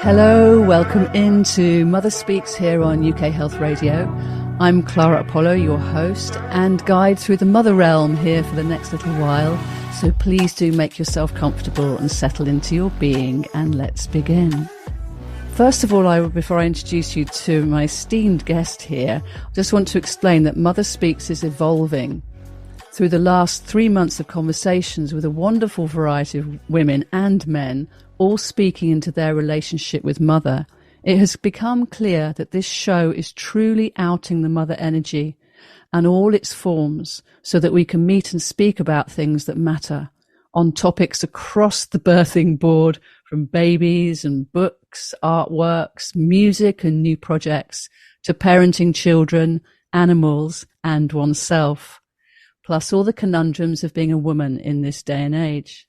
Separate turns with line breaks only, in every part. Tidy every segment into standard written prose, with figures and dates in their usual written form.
Hello, welcome into Mother Speaks here on UK Health Radio. I'm Clara Apollo, your host and guide through the mother realm here for the next little while. So please do make yourself comfortable and settle into your being, and let's begin. First of all, before I introduce you to my esteemed guest here, I just want to explain that Mother Speaks is evolving. Through the last 3 months of conversations with a wonderful variety of women and men, all speaking into their relationship with mother, it has become clear that this show is truly outing the mother energy and all its forms so that we can meet and speak about things that matter on topics across the birthing board, from babies and books, artworks, music and new projects, to parenting children, animals and oneself, plus all the conundrums of being a woman in this day and age.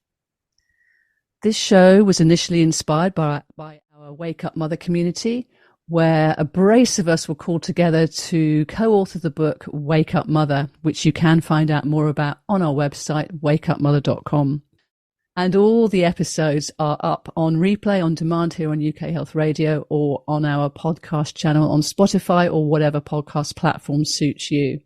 This show was initially inspired by our Wake Up Mother community, where a brace of us were called together to co-author the book Wake Up Mother, which you can find out more about on our website, wakeupmother.com. And all the episodes are up on replay on demand here on UK Health Radio or on our podcast channel on Spotify or whatever podcast platform suits you.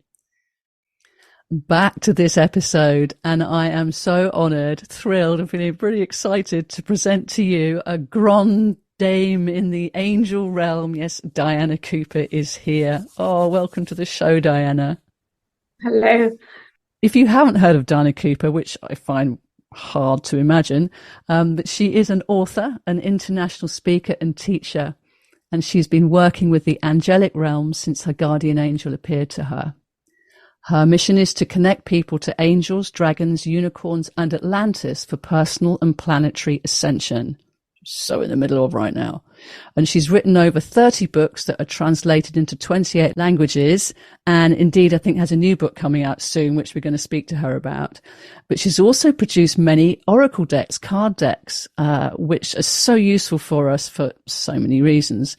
Back to this episode, and I am so honoured, thrilled, and feeling pretty excited to present to you a grande dame in the angel realm. Yes, CDiana Cooper is here. Oh, welcome to the show, Diana.
Hello.
If you haven't heard of CDiana Cooper, which I find hard to imagine, but she is an author, an international speaker and teacher, and she's been working with the angelic realm since her guardian angel appeared to her. Her mission is to connect people to angels, dragons, unicorns, and Atlantis for personal and planetary ascension. So in the middle of right now. And she's written over 30 books that are translated into 28 languages. And indeed, I think has a new book coming out soon, which we're going to speak to her about. But she's also produced many oracle decks, card decks, which are so useful for us for so many reasons.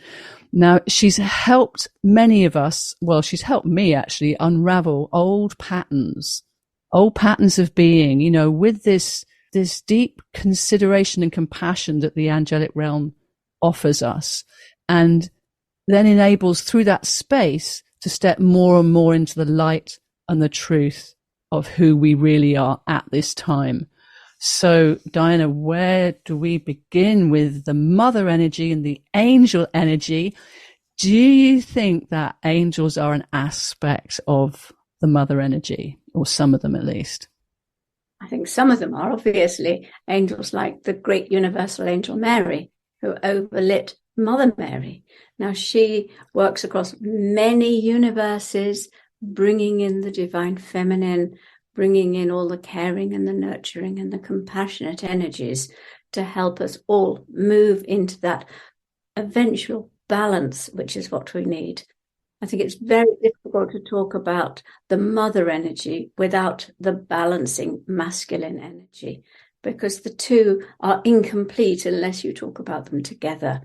Now, she's helped many of us, well, she's helped me actually unravel old patterns of being, you know, with this deep consideration and compassion that the angelic realm offers us, and then enables through that space to step more and more into the light and the truth of who we really are at this time. So, Diana, where do we begin with the mother energy and the angel energy? Do you think that angels are an aspect of the mother energy, or some of them at least?
I think some of them are, obviously. Angels like the great universal angel Mary, who overlit Mother Mary. Now, she works across many universes, bringing in the divine feminine, bringing in all the caring and the nurturing and the compassionate energies to help us all move into that eventual balance, which is what we need. I think it's very difficult to talk about the mother energy without the balancing masculine energy, because the two are incomplete unless you talk about them together.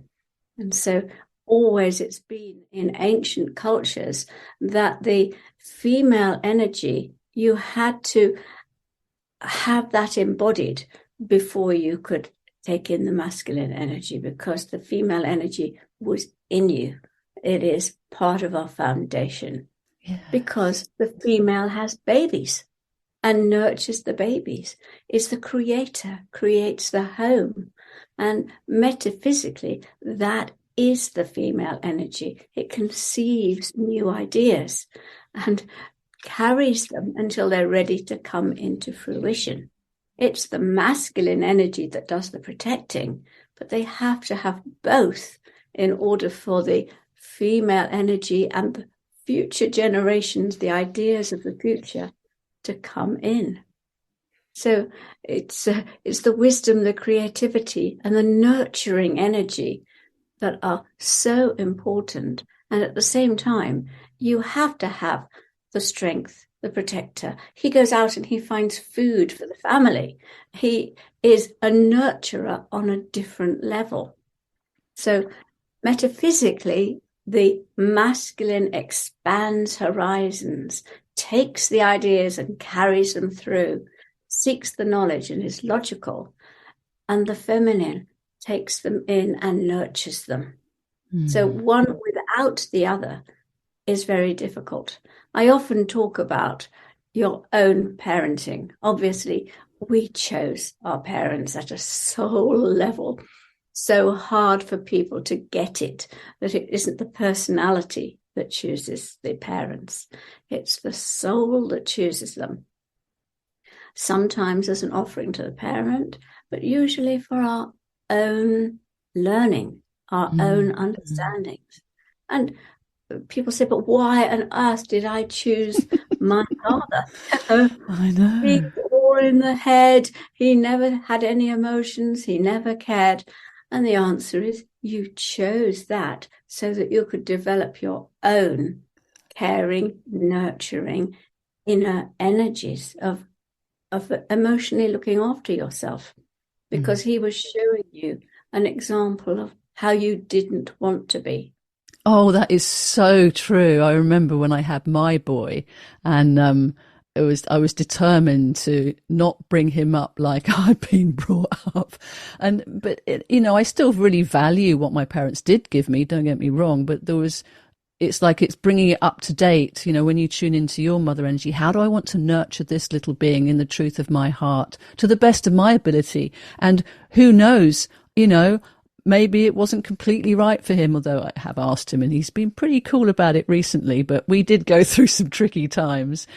And so always it's been in ancient cultures that the female energy, you had to have that embodied before you could take in the masculine energy, because the female energy was in you. It is part of our foundation. Yes. Because the female has babies and nurtures the babies. It's the creator, creates the home. And metaphysically, that is the female energy. It conceives new ideas and carries them until they're ready to come into fruition. It's the masculine energy that does the protecting, but they have to have both in order for the female energy and the future generations, the ideas of the future, to come in. So it's the wisdom, the creativity, and the nurturing energy that are so important. And at the same time, you have to have the strength, the protector. He goes out and he finds food for the family. He is a nurturer on a different level. So metaphysically, the masculine expands horizons, takes the ideas and carries them through, seeks the knowledge and is logical. And the feminine takes them in and nurtures them. So one without the other is very difficult. I often talk about your own parenting. Obviously, we chose our parents at a soul level. So hard for people to get it, that it isn't the personality that chooses the parents. It's the soul that chooses them. Sometimes as an offering to the parent, but usually for our own learning, our own understandings. And people say, but why on earth did I choose my father?
I know.
He's all in the head. He never had any emotions. He never cared. And the answer is you chose that so that you could develop your own caring, nurturing, inner energies of emotionally looking after yourself, because he was showing you an example of how you didn't want to be.
Oh, that is so true. I remember when I had my boy, and I was determined to not bring him up like I'd been brought up. But I still really value what my parents did give me, don't get me wrong, but it's like it's bringing it up to date. When you tune into your mother energy, how do I want to nurture this little being in the truth of my heart to the best of my ability? And who knows, maybe it wasn't completely right for him, although I have asked him and he's been pretty cool about it recently, but we did go through some tricky times.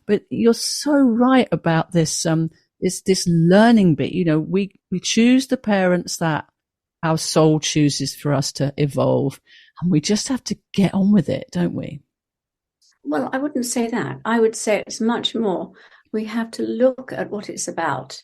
But you're so right about this, this learning bit. We choose the parents that our soul chooses for us to evolve, and we just have to get on with it, don't we?
Well, I wouldn't say that. I would say it's much more. We have to look at what it's about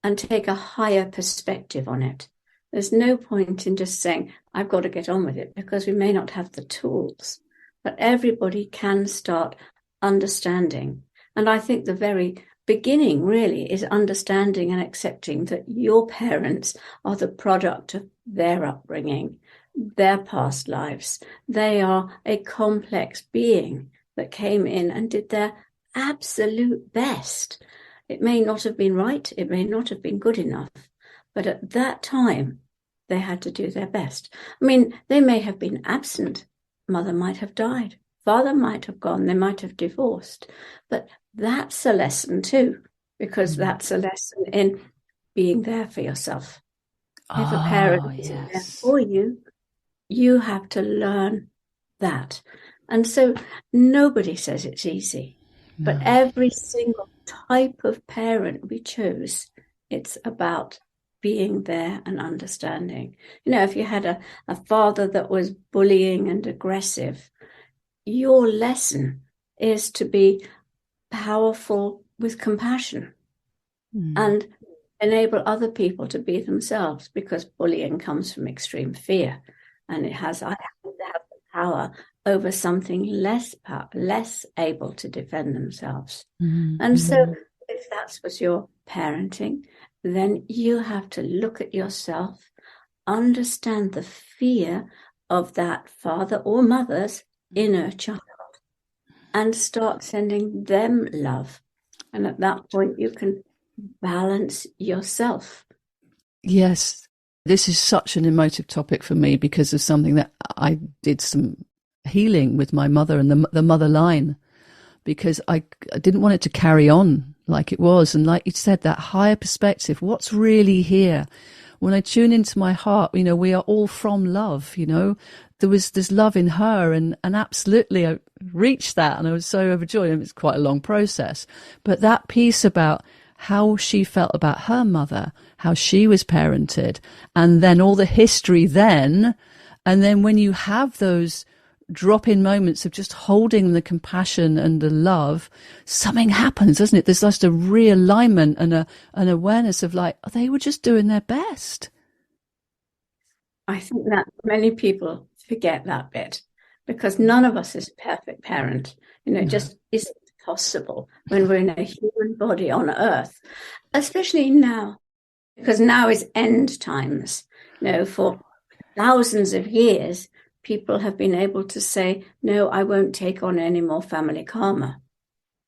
and take a higher perspective on it. There's no point in just saying, I've got to get on with it, because we may not have the tools. But everybody can start understanding. And I think the very beginning really is understanding and accepting that your parents are the product of their upbringing, their past lives. They are a complex being that came in and did their absolute best. It may not have been right. It may not have been good enough. But at that time, they had to do their best. I mean, they may have been absent. Mother might have died. Father might have gone. They might have divorced. But that's a lesson too, because that's a lesson in being there for yourself. If a parent isn't there for you, you have to learn that. And so nobody says it's easy. No. But every single type of parent we chose, it's about being there and understanding. If you had a father that was bullying and aggressive, your lesson is to be powerful with compassion and enable other people to be themselves, because bullying comes from extreme fear, and I have the power over something less able to defend themselves. And so if that was your parenting, then you have to look at yourself, understand the fear of that father or mother's inner child, and start sending them love. And at that point, you can balance yourself.
Yes, this is such an emotive topic for me because of something that I did some healing with my mother and the mother line, because I didn't want it to carry on like it was. And like you said, that higher perspective, what's really here? When I tune into my heart, we are all from love, there's love in her, and absolutely I reached that, and I was so overjoyed. And it's quite a long process, but that piece about how she felt about her mother, how she was parented, and then all the history then, and then when you have those drop-in moments of just holding the compassion and the love, something happens, doesn't it? There's just a realignment and an awareness of like, they were just doing their best.
I think that many people forget that bit, because none of us is a perfect parent. It just isn't possible when we're in a human body on earth, especially now, because now is end times. For thousands of years, people have been able to say, no, I won't take on any more family karma.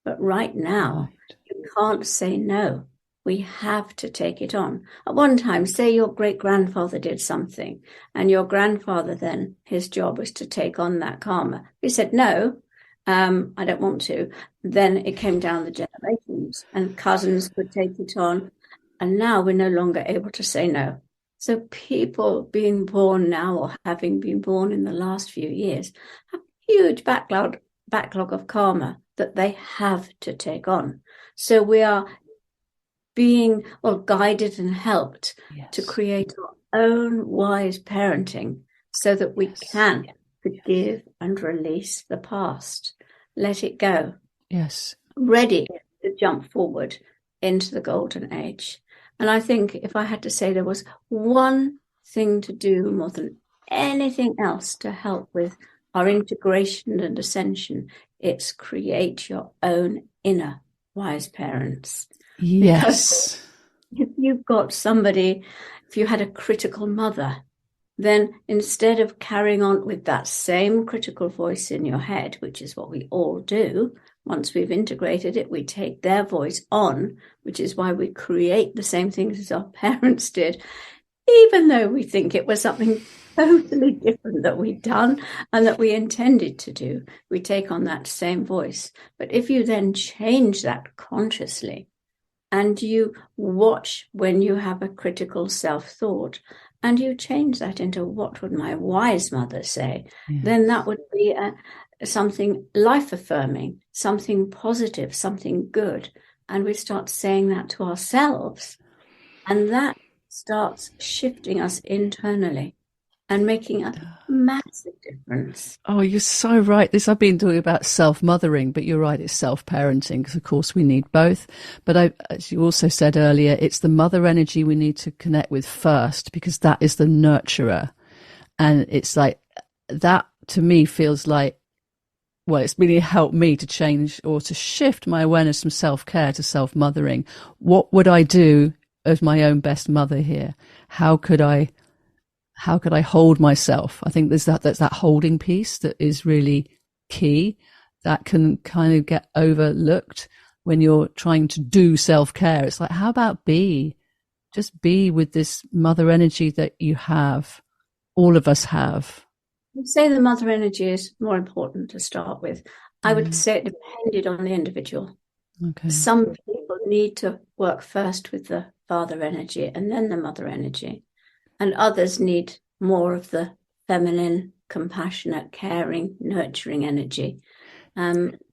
But right now, you can't say no. we have to take it on. At one time, say your great-grandfather did something, and your grandfather then, his job was to take on that karma. He said, no, I don't want to. Then it came down the generations, and cousins could take it on, and now we're no longer able to say no. So people being born now, or having been born in the last few years, have a huge backlog of karma that they have to take on. So we are being guided and helped to create our own wise parenting so that we can forgive and release the past, let it go.
Yes.
Ready to jump forward into the golden age. And I think if I had to say there was one thing to do more than anything else to help with our integration and ascension, it's create your own inner wise parents.
Yes.
Because if you've got somebody, if you had a critical mother, then instead of carrying on with that same critical voice in your head, which is what we all do, once we've integrated it, we take their voice on, which is why we create the same things as our parents did, even though we think it was something totally different that we'd done and that we intended to do. We take on that same voice. But if you then change that consciously and you watch when you have a critical self-thought and you change that into what would my wise mother say, then that would be something life-affirming, something positive, something good. And we start saying that to ourselves. And that starts shifting us internally and making a massive difference.
Oh, you're so right. I've been talking about self-mothering, but you're right, it's self-parenting, because of course we need both. But as you also said earlier, it's the mother energy we need to connect with first, because that is the nurturer. And it's like, that to me feels like, well, it's really helped me to change or to shift my awareness from self-care to self-mothering. What would I do as my own best mother here? How could I hold myself? I think there's that holding piece that is really key, that can kind of get overlooked when you're trying to do self-care. It's like, how about just be with this mother energy that you have, all of us have.
I'd say the mother energy is more important to start with. I would say it depended on the individual.
Okay.
Some people need to work first with the father energy and then the mother energy. And others need more of the feminine, compassionate, caring, nurturing energy.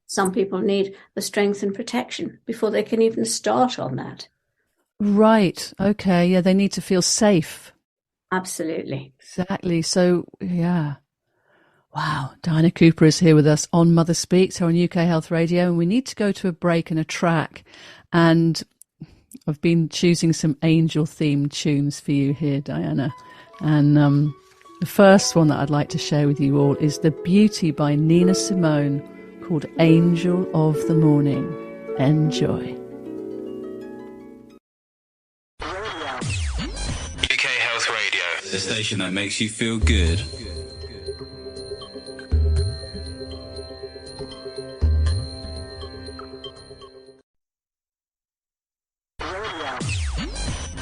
Some people need the strength and protection before they can even start on that.
Right. Okay. Yeah, they need to feel safe.
Absolutely.
Exactly. So, yeah. Wow. Diana Cooper is here with us on Mother Speaks here on UK Health Radio. And we need to go to a break and a track. And I've been choosing some angel-themed tunes for you here, Diana. And the first one that I'd like to share with you all is The Beauty by Nina Simone, called Angel of the Morning. Enjoy.
UK Health Radio, the station that makes you feel good.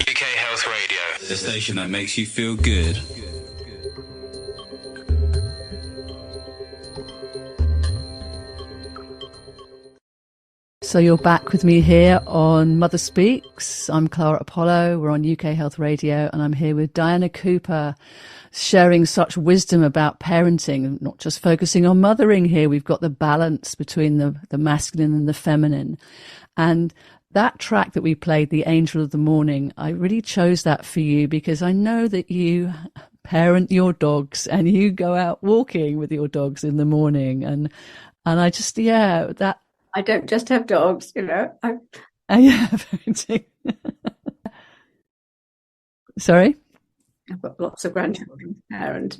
UK Health Radio, the station that makes you feel good.
So you're back with me here on Mother Speaks. I'm Clara Apollo. We're on UK Health Radio, and I'm here with Diana Cooper, sharing such wisdom about parenting, not just focusing on mothering here. We've got the balance between the masculine and the feminine. And that track that we played, The Angel of the Morning, I really chose that for you because I know that you parent your dogs and you go out walking with your dogs in the morning. And I just, that.
I don't just have dogs,
Sorry?
I've got lots of grandchildren to parent.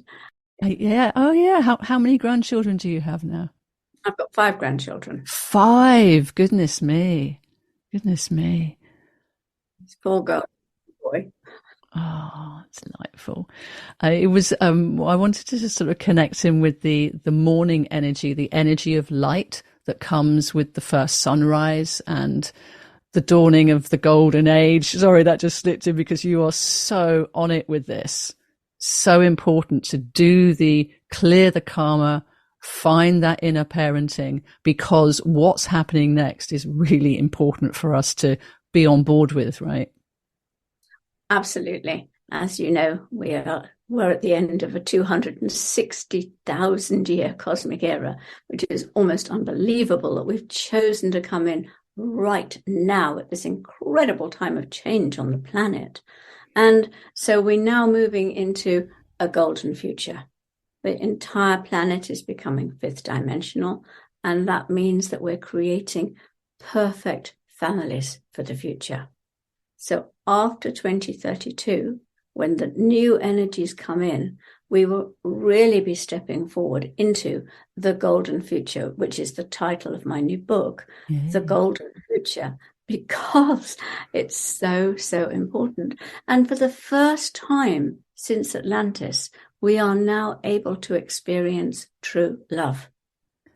Yeah. Oh, yeah. How many grandchildren do you have now?
I've got 5 grandchildren.
5. Goodness me. Goodness me.
It's 4 girls and a boy.
Oh, it's delightful. It was. I wanted to just sort of connect him with the morning energy, the energy of light that comes with the first sunrise, and the dawning of the golden age. Sorry, that just slipped in because you are so on it with this. So important to clear the karma, find that inner parenting, because what's happening next is really important for us to be on board with, right?
Absolutely. As you know, we're at the end of a 260,000 year cosmic era, which is almost unbelievable that we've chosen to come in right now at this incredible time of change on the planet. And so we're now moving into a golden future. The entire planet is becoming fifth dimensional, and that means that we're creating perfect families for the future. So after 2032, when the new energies come in, we will really be stepping forward into the golden future, which is the title of my new book, The Golden Future, because it's so, so important. And for the first time since Atlantis, we are now able to experience true love.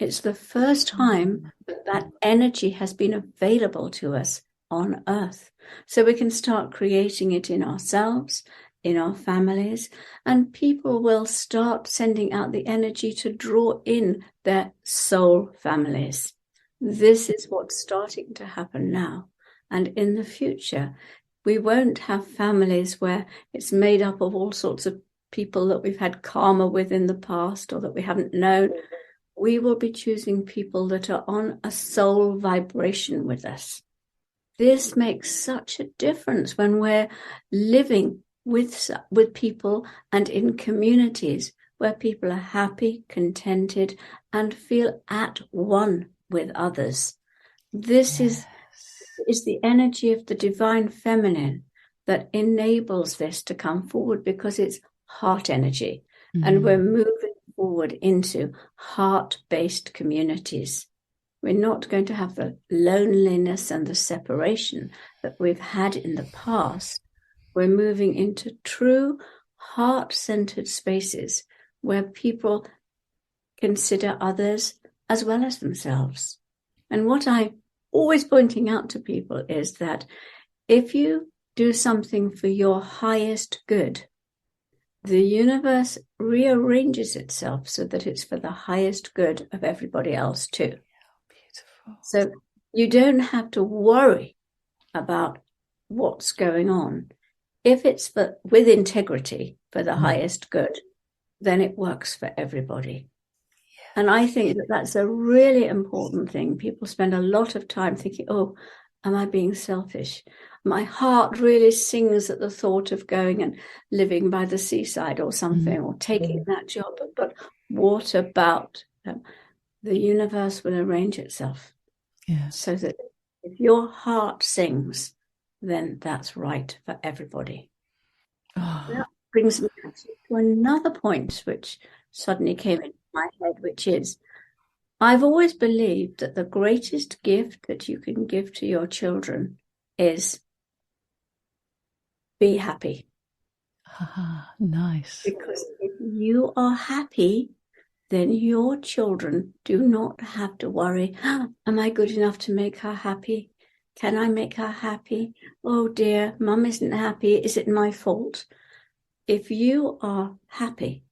It's the first time that energy has been available to us on Earth. So we can start creating it in ourselves, in our families, and people will start sending out the energy to draw in their soul families. This is what's starting to happen now. And in the future, we won't have families where it's made up of all sorts of people that we've had karma with in the past or that we haven't known. We will be choosing people that are on a soul vibration with us. This makes such a difference when we're living with people and in communities where people are happy, contented, and feel at one with others. This is the energy of the divine feminine that enables this to come forward, because it's heart energy. And we're moving forward into heart-based communities. We're not going to have the loneliness and the separation that we've had in the past. We're moving into true heart-centered spaces where people consider others as well as themselves. And what I'm always pointing out to people is that if you do something for your highest good, the universe rearranges itself so that it's for the highest good of everybody else too. Beautiful. So you don't have to worry about what's going on. If it's with integrity for the highest good, then it works for everybody. Yeah. And I think that that's a really important thing. People spend a lot of time thinking, oh, am I being selfish? My heart really sings at the thought of going and living by the seaside or something, or taking that job. But what about the universe will arrange itself so that if your heart sings, then that's right for everybody. That brings me to another point which suddenly came into my head, which is, I've always believed that the greatest gift that you can give to your children is be happy.
Nice.
Because if you are happy, then your children do not have to worry, am I good enough to make her happy? Can I make her happy? Oh dear, mum isn't happy. Is it my fault? If you are happy,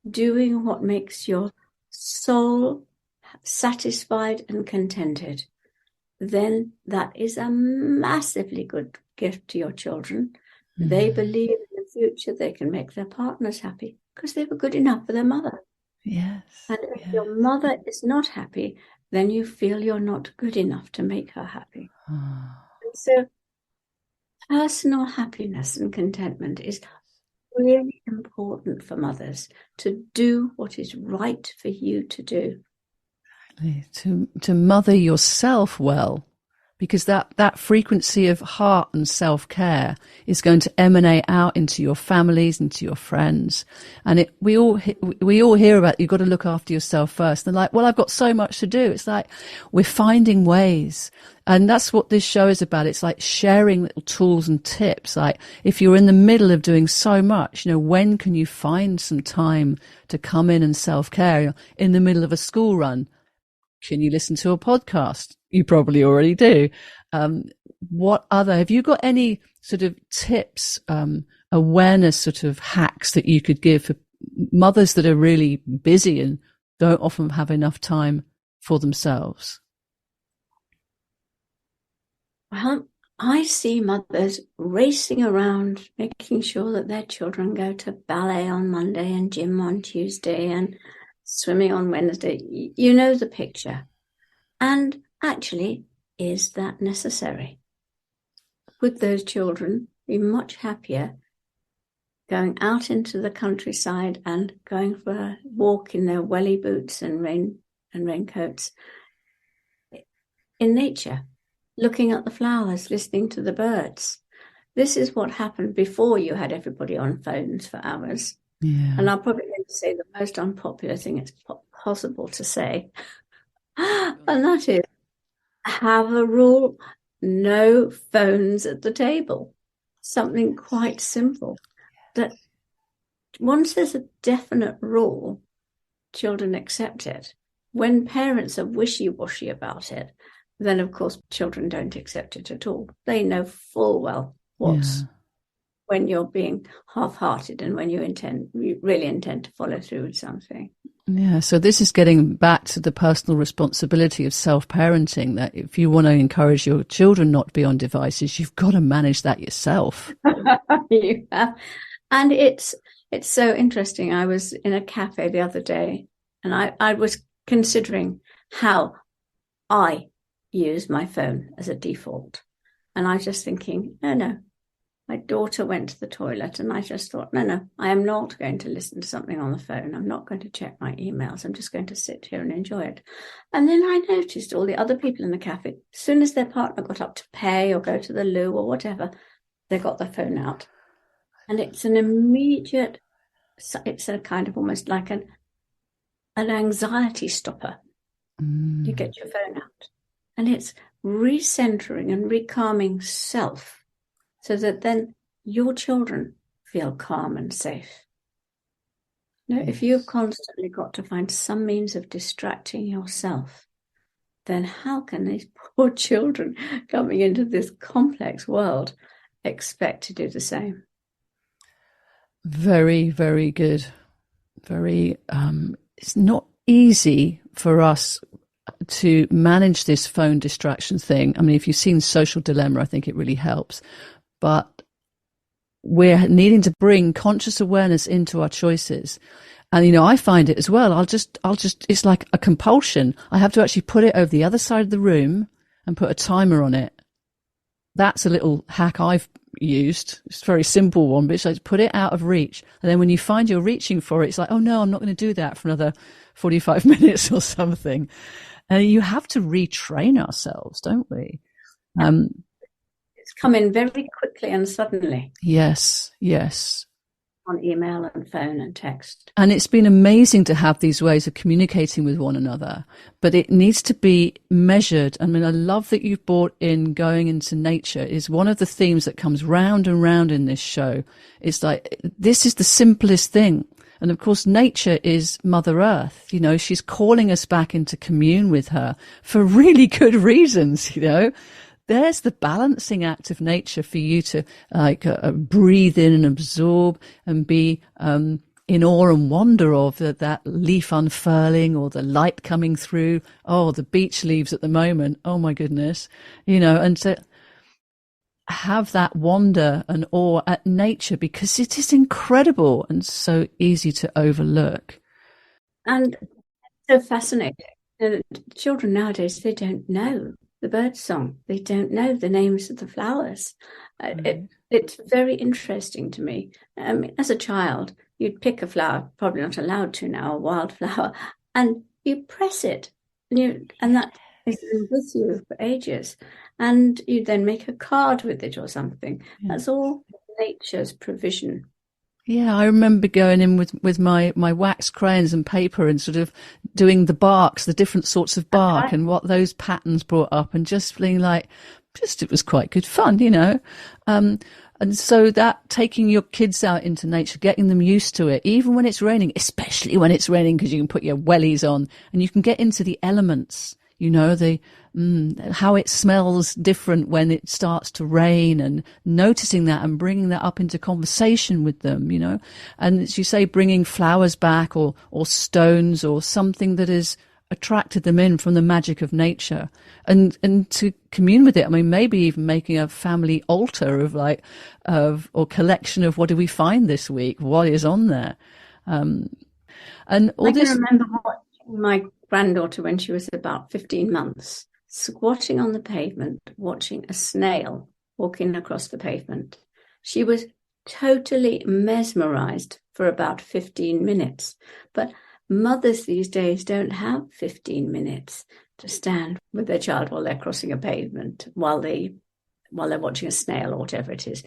doing what makes your soul satisfied and contented, then that is a massively good gift to your children. They believe in the future they can make their partners happy because they were good enough for their mother.
Yes.
And if your mother is not happy, then you feel you're not good enough to make her happy. And so personal happiness and contentment is really important for mothers, to do what is right for you to do.
To mother yourself well, because that frequency of heart and self-care is going to emanate out into your families, into your friends. And we all hear about, you've got to look after yourself first. They're like, well, I've got so much to do. It's like we're finding ways. And that's what this show is about. It's like sharing little tools and tips. Like if you're in the middle of doing so much, when can you find some time to come in and self-care? In the middle of a school run, can you listen to a podcast? You probably already do. have you got any sort of tips, awareness sort of hacks that you could give for mothers that are really busy and don't often have enough time for themselves?
Well, I see mothers racing around, making sure that their children go to ballet on Monday and gym on Tuesday and swimming on Wednesday. You know the picture. And actually, is that necessary? Would those children be much happier going out into the countryside and going for a walk in their welly boots and raincoats in nature, looking at the flowers, listening to the birds? This is what happened before you had everybody on phones for hours.
Yeah.
And I'm probably going to say the most unpopular thing it's possible to say. And that is, have a rule, no phones at the table. Something quite simple. That once there's a definite rule, children accept it. When parents are wishy-washy about it, then of course children don't accept it at all. They know full well when you're being half-hearted and when you really intend to follow through with something.
Yeah, so this is getting back to the personal responsibility of self-parenting, that if you want to encourage your children not to be on devices, you've got to manage that yourself.
You have. And it's so interesting. I was in a cafe the other day and I was considering how I use my phone as a default. And I was just thinking, no. My daughter went to the toilet and I just thought, no, I am not going to listen to something on the phone. I'm not going to check my emails. I'm just going to sit here and enjoy it. And then I noticed all the other people in the cafe, as soon as their partner got up to pay or go to the loo or whatever, they got their phone out. And it's an immediate, it's a kind of almost like an anxiety stopper. You get your phone out. And it's recentering and recalming self, so that then your children feel calm and safe. Now, if you've constantly got to find some means of distracting yourself, then how can these poor children coming into this complex world expect to do the same?
Very, very good. Very, it's not easy for us to manage this phone distraction thing. I mean, if you've seen Social Dilemma, I think it really helps. But we're needing to bring conscious awareness into our choices. And, I find it as well. I'll just, it's like a compulsion. I have to actually put it over the other side of the room and put a timer on it. That's a little hack I've used. It's a very simple one, but it's like put it out of reach. And then when you find you're reaching for it, it's like, oh no, I'm not going to do that for another 45 minutes or something. And you have to retrain ourselves, don't we?
It's come in very quickly and suddenly.
Yes.
On email and phone and text.
And it's been amazing to have these ways of communicating with one another, but it needs to be measured. I mean, I love that you've brought in going into nature. Is one of the themes that comes round and round in this show. It's like, this is the simplest thing. And of course, nature is Mother Earth. She's calling us back into commune with her for really good reasons, There's the balancing act of nature for you to breathe in and absorb and be in awe and wonder of that leaf unfurling or the light coming through. Oh, the beech leaves at the moment. Oh my goodness. And to have that wonder and awe at nature, because it is incredible and so easy to overlook.
And so fascinating. Children nowadays, they don't know the bird song. They don't know the names of the flowers. It's very interesting to me. As a child, you'd pick a flower, probably not allowed to now, a wildflower, and you press it, and that is with you for ages. And you then make a card with it or something. Yeah. That's all nature's provision.
Yeah, I remember going in with my wax crayons and paper and sort of doing the barks, the different sorts of bark and what those patterns brought up, and just feeling like, it was quite good fun, And so that taking your kids out into nature, getting them used to it, even when it's raining, especially when it's raining, because you can put your wellies on and you can get into the elements. how it smells different when it starts to rain, and noticing that and bringing that up into conversation with them, and as you say, bringing flowers back or stones or something that has attracted them in from the magic of nature, and to commune with it. I mean, maybe even making a family altar or collection of what do we find this week? What is on there? And all
I
this.
can remember watching my granddaughter when she was about 15 months, squatting on the pavement, watching a snail walking across the pavement. She was totally mesmerized for about 15 minutes. But mothers these days don't have 15 minutes to stand with their child while they're crossing a pavement, while they're watching a snail or whatever it is.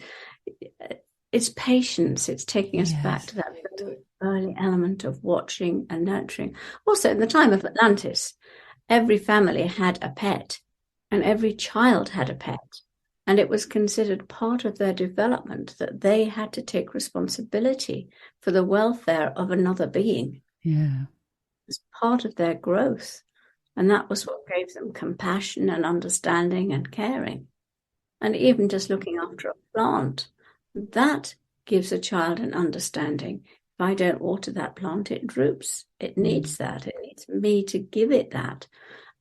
It's patience. It's taking us back to that very early element of watching and nurturing. Also, in the time of Atlantis, every family had a pet, and every child had a pet. And it was considered part of their development that they had to take responsibility for the welfare of another being.
Yeah.
It's part of their growth. And that was what gave them compassion and understanding and caring. And even just looking after a plant, that gives a child an understanding. If I don't water that plant, it droops. It needs that. It needs me to give it that.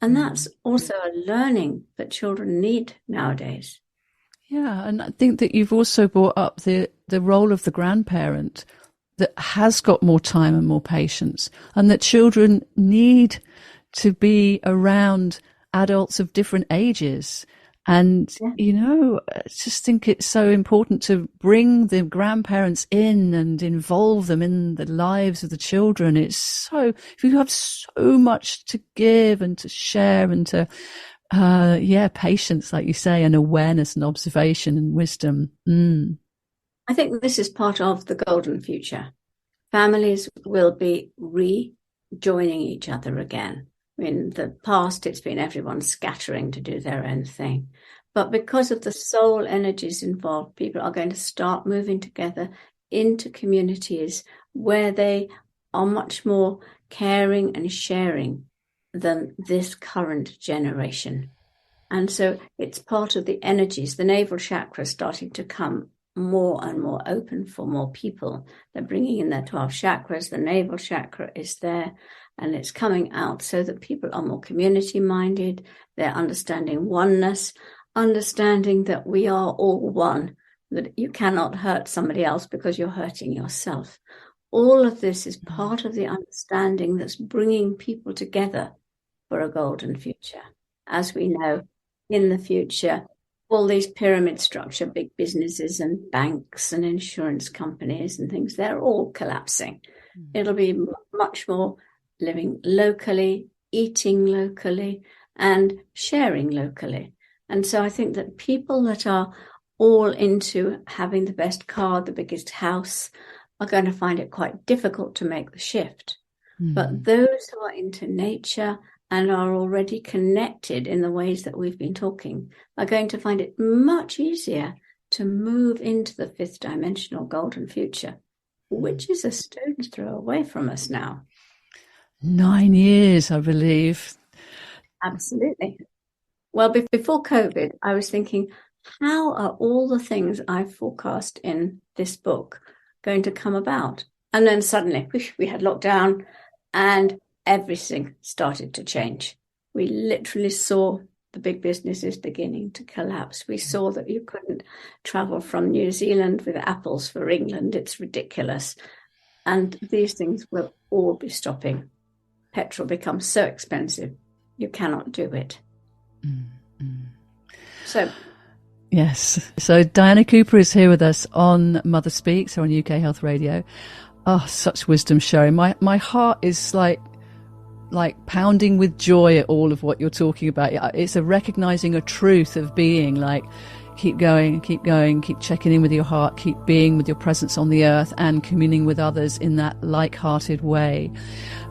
And that's also a learning that children need nowadays.
Yeah, and I think that you've also brought up the role of the grandparent that has got more time and more patience, and that children need to be around adults of different ages. And, I just think it's so important to bring the grandparents in and involve them in the lives of the children. If you have so much to give and to share and to, patience, like you say, and awareness and observation and wisdom.
I think this is part of the golden future. Families will be rejoining each other again. In the past, it's been everyone scattering to do their own thing. But because of the soul energies involved, people are going to start moving together into communities where they are much more caring and sharing than this current generation. And so it's part of the energies, the navel chakra starting to come more and more open for more people. They're bringing in their 12 chakras. The navel chakra is there. And it's coming out so that people are more community-minded. They're understanding oneness, understanding that we are all one, that you cannot hurt somebody else because you're hurting yourself. All of this is part of the understanding that's bringing people together for a golden future. As we know, in the future, all these pyramid structure, big businesses and banks and insurance companies and things, they're all collapsing. It'll be much more living locally, eating locally, and sharing locally. And so I think that people that are all into having the best car, the biggest house, are going to find it quite difficult to make the shift. But those who are into nature and are already connected in the ways that we've been talking are going to find it much easier to move into the fifth dimensional golden future, which is a stone's throw away from us now.
9 years, I believe.
Absolutely. Well, before COVID, I was thinking, how are all the things I forecast in this book going to come about? And then suddenly we had lockdown and everything started to change. We literally saw the big businesses beginning to collapse. We saw that you couldn't travel from New Zealand with apples for England. It's ridiculous. And these things will all be stopping. Petrol becomes so expensive, you cannot do it. So,
yes. So CDiana Cooper is here with us on Mother Speaks, or on UK Health Radio. Oh, such wisdom sharing. My heart is like pounding with joy at all of what you're talking about. It's a recognizing a truth of being, like, keep going, keep checking in with your heart, keep being with your presence on the earth and communing with others in that like-hearted way.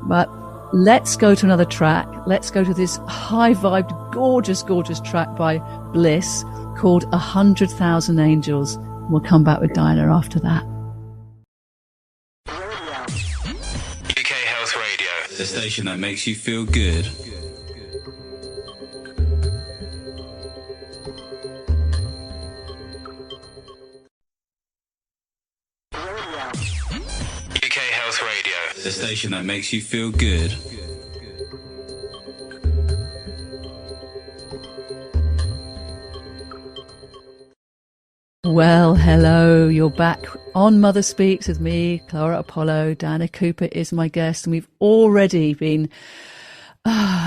But let's go to another track. Let's go to this high-vibed, gorgeous, gorgeous track by Bliss called 100,000 Angels. We'll come back with Diana after that.
UK Health Radio, the station that makes you feel good. the station that makes you feel good.
Well, hello, you're back on Mother Speaks with me, Clara Apollo. Diana Cooper is my guest, and we've already been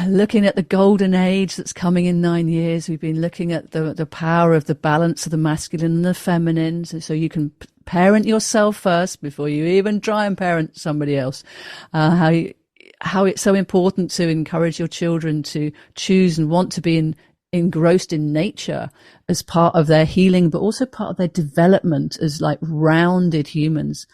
looking at the golden age that's coming in 9 years. We've been looking at the power of the balance of the masculine and the feminine, so you can parent yourself first before you even try and parent somebody else. How it's so important to encourage your children to choose and want to be engrossed in nature as part of their healing, but also part of their development as like rounded humans.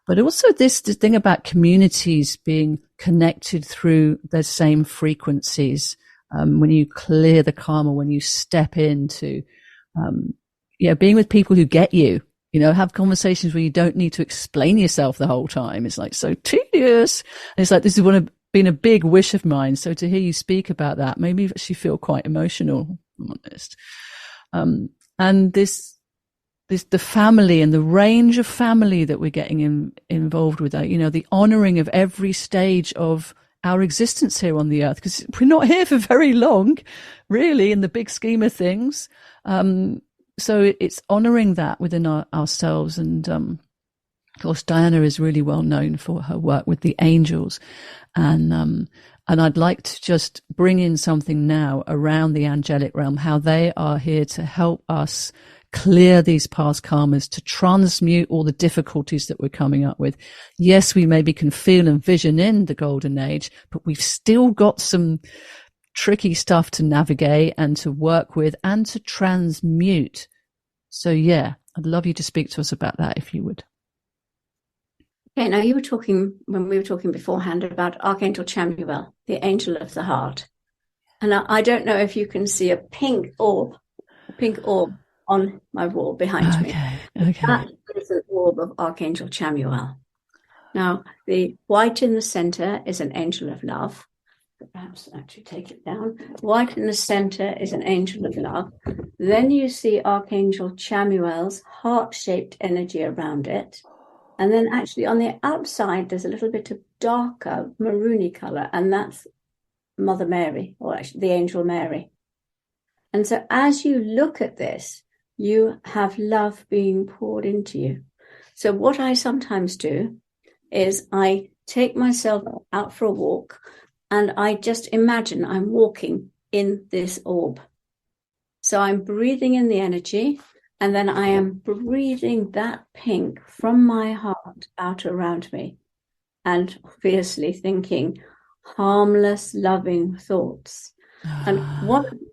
But also this thing about communities being connected through the same frequencies. When you clear the karma, when you step into, being with people who get you, have conversations where you don't need to explain yourself the whole time. It's like so tedious. And it's like, this is been a big wish of mine. So to hear you speak about that made me actually feel quite emotional, if I'm honest. And the family and the range of family that we're getting involved with, that, the honoring of every stage of our existence here on the earth, because we're not here for very long, really, in the big scheme of things. So it's honoring that within ourselves. And, of course, Diana is really well known for her work with the angels. And I'd like to just bring in something now around the angelic realm, how they are here to help us clear these past karmas, to transmute all the difficulties that we're coming up with. Yes, we maybe can feel and vision in the golden age, but we've still got some tricky stuff to navigate and to work with and to transmute. So yeah, I'd love you to speak to us about that, if you would.
Okay, now when we were talking beforehand about Archangel Chamuel, the angel of the heart. And I don't know if you can see a pink orb on my wall behind me.
Okay.
That is an orb of Archangel Chamuel. Now, the white in the center is an angel of love. Perhaps actually take it down. White in the center is an angel of love. Then you see Archangel Chamuel's heart-shaped energy around it. And then actually on the outside, there's a little bit of darker maroony color, and that's Mother Mary, or actually the angel Mary. And so as you look at this, you have love being poured into you. So what I sometimes do is I take myself out for a walk, and I just imagine I'm walking in this orb. So I'm breathing in the energy, and then I am breathing that pink from my heart out around me, and obviously thinking harmless, loving thoughts. And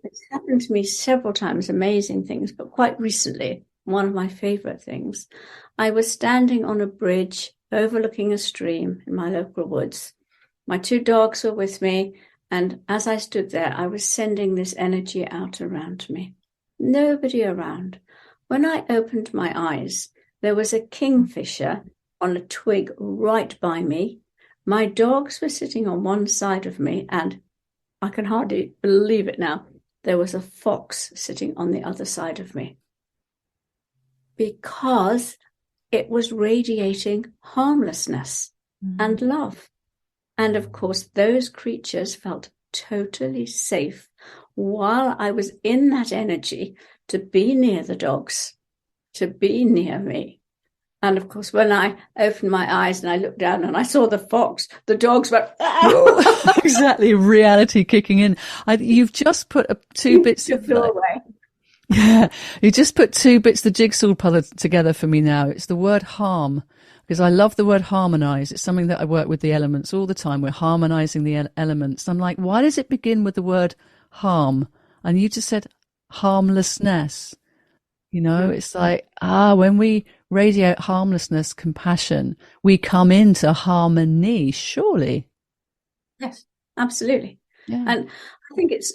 it's happened to me several times, amazing things, but quite recently, one of my favorite things, I was standing on a bridge overlooking a stream in my local woods. My 2 dogs were with me, and as I stood there, I was sending this energy out around me. Nobody around. When I opened my eyes, there was a kingfisher on a twig right by me. My dogs were sitting on one side of me, and I can hardly believe it now, there was a fox sitting on the other side of me. Because it was radiating harmlessness and love. And of course, those creatures felt totally safe while I was in that energy to be near the dogs, to be near me. And of course, when I opened my eyes and I looked down and I saw the fox, the dogs went, ah!
Exactly, reality kicking in. You've just put 2 bits of Yeah, you just put 2 bits of the jigsaw puzzle together for me now. It's the word harm, because I love the word harmonize. It's something that I work with the elements all the time. We're harmonizing the elements. I'm like, why does it begin with the word harm? And you just said harmlessness. It's like, when we radiate harmlessness, compassion, we come into harmony, surely.
Yes, absolutely.
Yeah.
And I think it's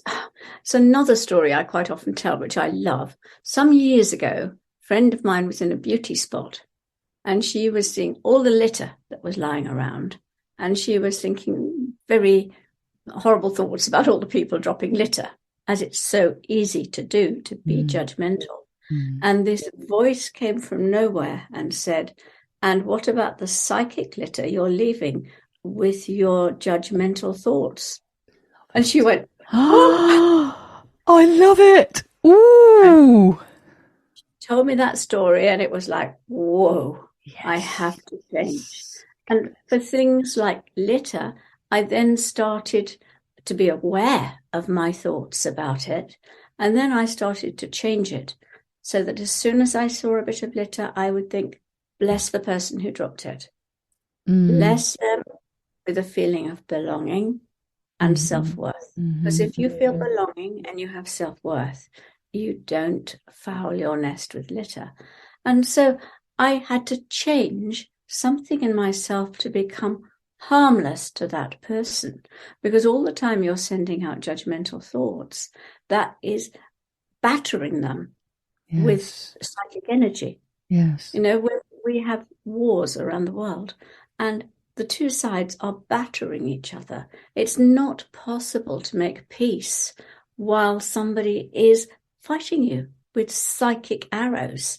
another story I quite often tell, which I love. Some years ago, a friend of mine was in a beauty spot, and she was seeing all the litter that was lying around, and she was thinking very horrible thoughts about all the people dropping litter, as it's so easy to do, to be judgmental. And this voice came from nowhere and said, And what about the psychic litter you're leaving with your judgmental thoughts? And she went, oh,
I love it. Ooh.
told me that story, and it was like, whoa,
Yes.
I have to change. And for things like litter, I then started to be aware of my thoughts about it. And then I started to change it so that as soon as I saw a bit of litter, I would think, bless the person who dropped it. Bless them with a feeling of belonging and self-worth. Because if you feel belonging and you have self-worth, you don't foul your nest with litter. And so I had to change something in myself to become harmless to that person, because all the time you're sending out judgmental thoughts, that is battering them with psychic energy.
Yes.
You know, we have wars around the world, and the two sides are battering each other. It's not possible to make peace while somebody is fighting you with psychic arrows.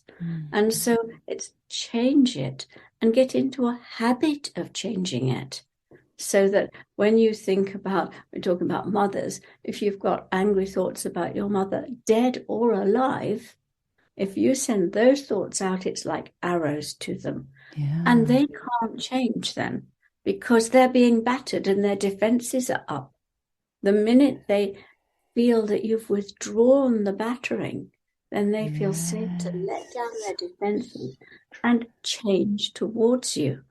And so it's change it and get into a habit of changing it. So that when you think about, we're talking about mothers, if you've got angry thoughts about your mother, dead or alive, if you send those thoughts out, it's like arrows to them.
Yeah.
And they can't change them because they're being battered and their defenses are up. The minute they feel that you've withdrawn the battering, then they feel safe to let down their defenses and change towards you.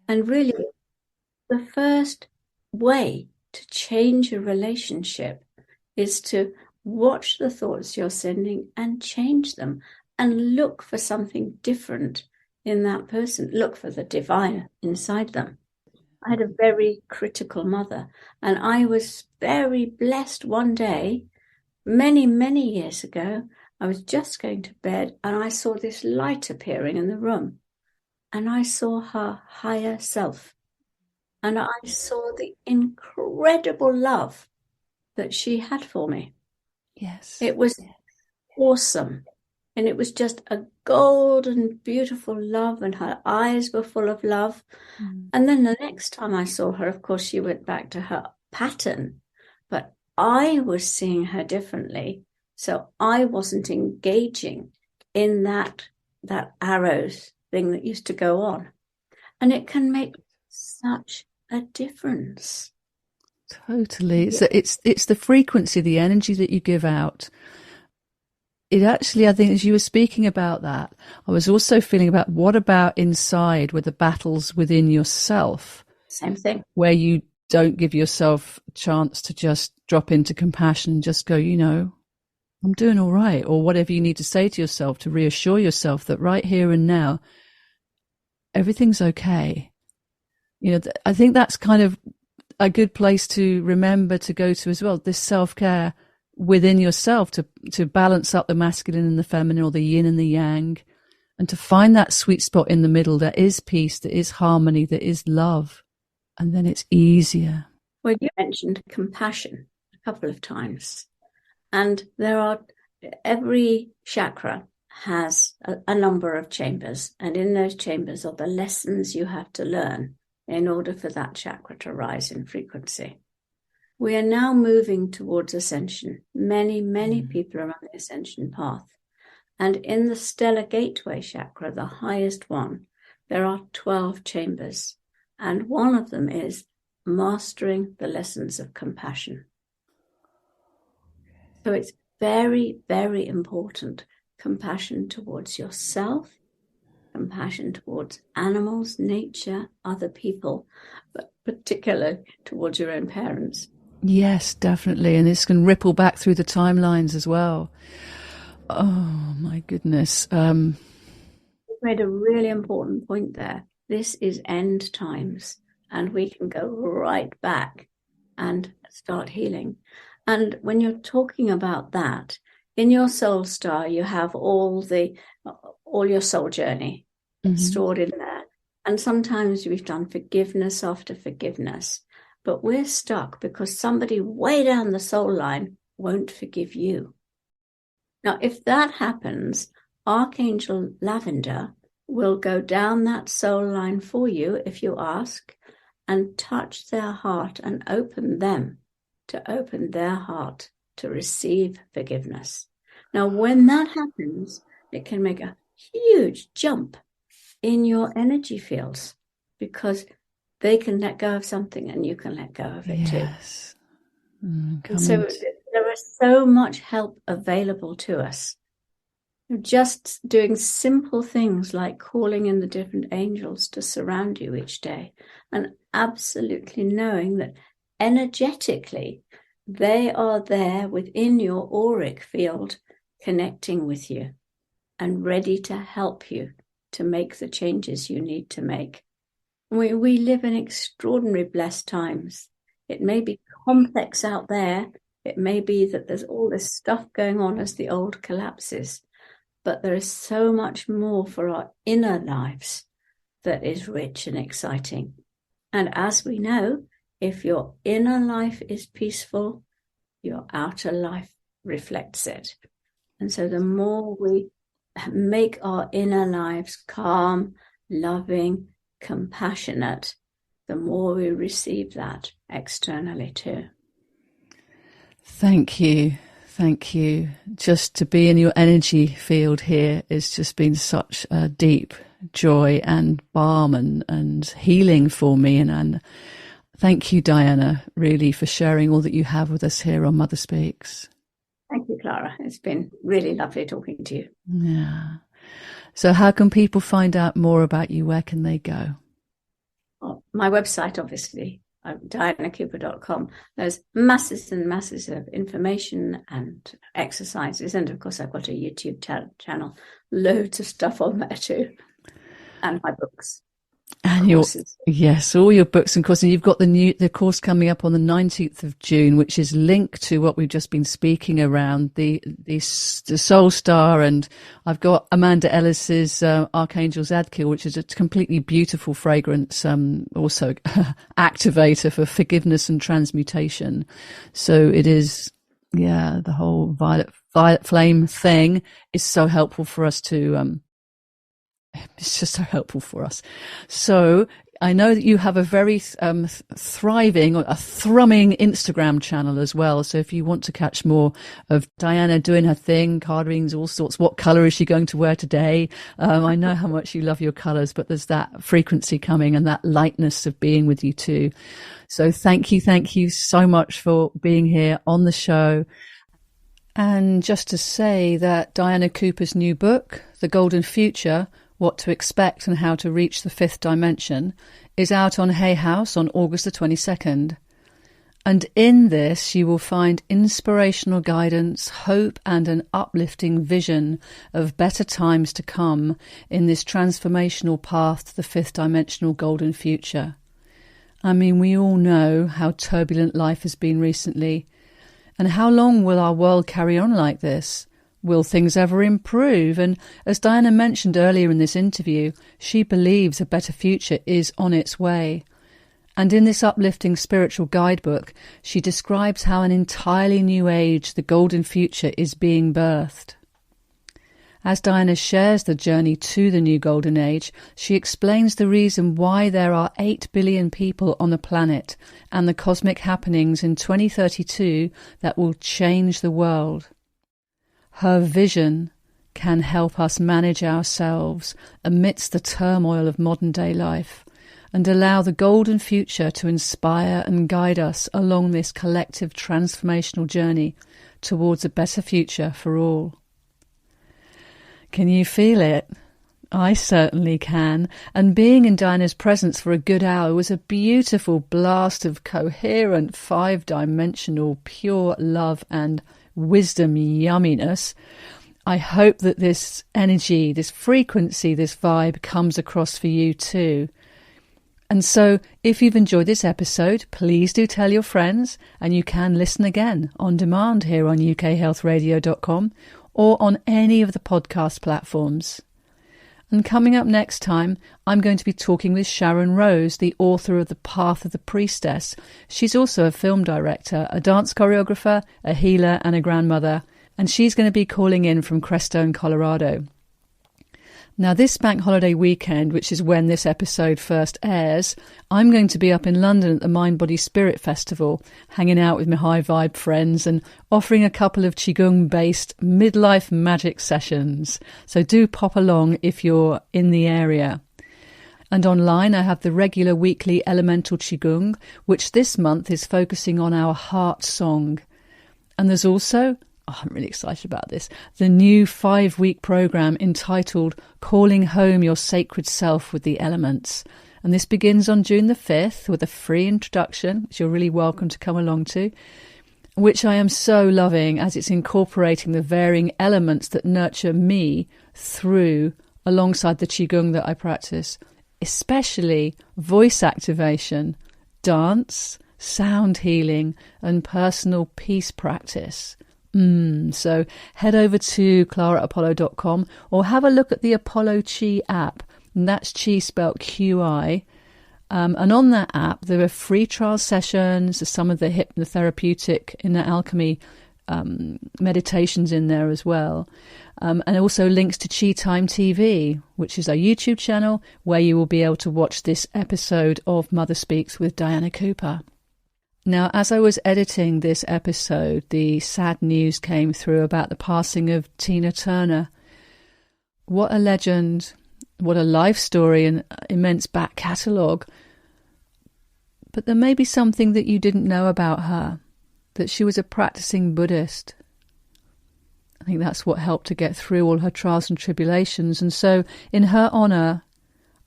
And really, the first way to change a relationship is to watch the thoughts you're sending and change them and look for something different in that person. Look for the divine inside them. I had a very critical mother, and I was very blessed one day, many, many years ago. I was just going to bed and I saw this light appearing in the room, and I saw her higher self, and I saw the incredible love that she had for me.
Yes.
It was awesome. And it was just a golden, beautiful love, and her eyes were full of love. And then the next time I saw her, of course, she went back to her pattern, but I was seeing her differently. So I wasn't engaging in that arrows thing that used to go on. And it can make such a difference.
Totally. So it's the frequency, the energy that you give out. It actually, I think, as you were speaking about that, I was also feeling about what about inside, where the battles within yourself.
Same thing.
Where you don't give yourself a chance to just drop into compassion and just go, you know, I'm doing all right, or whatever you need to say to yourself to reassure yourself that right here and now, everything's okay. You know, I think that's kind of a good place to remember to go to as well, this self-care within yourself to balance up the masculine and the feminine, or the yin and the yang, and to find that sweet spot in the middle that is peace, that is harmony, that is love. And then it's easier.
Well, you mentioned compassion a couple of times, and every chakra has a number of chambers, and in those chambers are the lessons you have to learn in order for that chakra to rise in frequency. We are now moving towards ascension. Many, many people are on the ascension path. And in the stellar gateway chakra, the highest one, there are 12 chambers. And one of them is mastering the lessons of compassion. So it's very, very important. Compassion towards yourself, compassion towards animals, nature, other people, but particularly towards your own parents.
Yes, definitely. And this can ripple back through the timelines as well. Oh, my goodness.
You made a really important point there. This is end times, and we can go right back and start healing. And when you're talking about that, in your soul star, you have all your soul journey stored in there. And sometimes we've done forgiveness after forgiveness, but we're stuck because somebody way down the soul line won't forgive you. Now, if that happens, Archangel Lavender will go down that soul line for you if you ask, and touch their heart and open them to open their heart to receive forgiveness. Now, when that happens, it can make a huge jump in your energy fields, because they can let go of something and you can let go of it too. And so there is so much help available to us. Just doing simple things like calling in the different angels to surround you each day, and absolutely knowing that energetically they are there within your auric field, connecting with you and ready to help you to make the changes you need to make. We live in extraordinary blessed times. It may be complex out there. It may be that there's all this stuff going on as the old collapses, but there is so much more for our inner lives that is rich and exciting. And as we know, if your inner life is peaceful, your outer life reflects it. And so the more we make our inner lives calm, loving, compassionate, the more we receive that externally too.
Thank you. Thank you. Just to be in your energy field here has just been such a deep joy and balm and healing for me. And thank you, Diana, really, for sharing all that you have with us here on Mother Speaks.
Thank you, Clara. It's been really lovely talking to you.
Yeah. So how can people find out more about you? Where can they go?
Well, my website, obviously, CDianaCooper.com. There's masses and masses of information and exercises. And of course, I've got a YouTube channel, loads of stuff on there too. And my books.
And yes, all your books and courses. And you've got the course coming up on the 19th of June, which is linked to what we've just been speaking around, the Soul Star. And I've got Amanda Ellis's Archangel Zadkiel, which is a completely beautiful fragrance, also activator for forgiveness and transmutation. So it is, the whole violet flame thing is so helpful for us to it's just so helpful for us. So I know that you have a very thriving, or a thrumming Instagram channel as well. So if you want to catch more of Diana doing her thing, card readings, all sorts, what colour is she going to wear today? I know how much you love your colours, but there's that frequency coming and that lightness of being with you too. So thank you so much for being here on the show. And just to say that Diana Cooper's new book, The Golden Future, What to Expect and How to Reach the Fifth Dimension, is out on Hay House on August the 22nd. And in this you will find inspirational guidance, hope and an uplifting vision of better times to come in this transformational path to the fifth dimensional golden future. I mean, we all know how turbulent life has been recently. And how long will our world carry on like this? Will things ever improve? And as Diana mentioned earlier in this interview, she believes a better future is on its way. And in this uplifting spiritual guidebook, she describes how an entirely new age, the golden future, is being birthed. As Diana shares the journey to the new golden age, she explains the reason why there are 8 billion people on the planet and the cosmic happenings in 2032 that will change the world. Her vision can help us manage ourselves amidst the turmoil of modern-day life and allow the golden future to inspire and guide us along this collective transformational journey towards a better future for all. Can you feel it? I certainly can. And being in Diana's presence for a good hour was a beautiful blast of coherent, 5-dimensional, pure love and wisdom yumminess. I hope that this energy, this frequency, this vibe comes across for you too. And so if you've enjoyed this episode, please do tell your friends, and you can listen again on demand here on ukhealthradio.com or on any of the podcast platforms. And coming up next time, I'm going to be talking with Sharon Rose, the author of The Path of the Priestess. She's also a film director, a dance choreographer, a healer and a grandmother, and she's going to be calling in from Crestone, Colorado. Now, this bank holiday weekend, which is when this episode first airs, I'm going to be up in London at the Mind Body Spirit Festival, hanging out with my high vibe friends and offering a couple of Qigong-based midlife magic sessions. So do pop along if you're in the area. And online, I have the regular weekly Elemental Qigong, which this month is focusing on our heart song. And there's also, I'm really excited about this, the new 5-week program entitled Calling Home Your Sacred Self with the Elements. And this begins on June the 5th with a free introduction, which you're really welcome to come along to, which I am so loving as it's incorporating the varying elements that nurture me through alongside the Qigong that I practice, especially voice activation, dance, sound healing, and personal peace practice. So head over to claraapollo.com or have a look at the Apollo Chi app, and that's Chi spelled QI. And on that app, there are free trial sessions, some of the hypnotherapeutic inner alchemy meditations in there as well. And also links to Chi Time TV, which is our YouTube channel where you will be able to watch this episode of Mother Speaks with Diana Cooper. Now, as I was editing this episode, the sad news came through about the passing of Tina Turner. What a legend, what a life story and immense back catalogue. But there may be something that you didn't know about her, that she was a practicing Buddhist. I think that's what helped to get through all her trials and tribulations. And so, in her honour,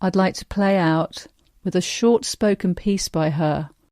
I'd like to play out with a short spoken piece by her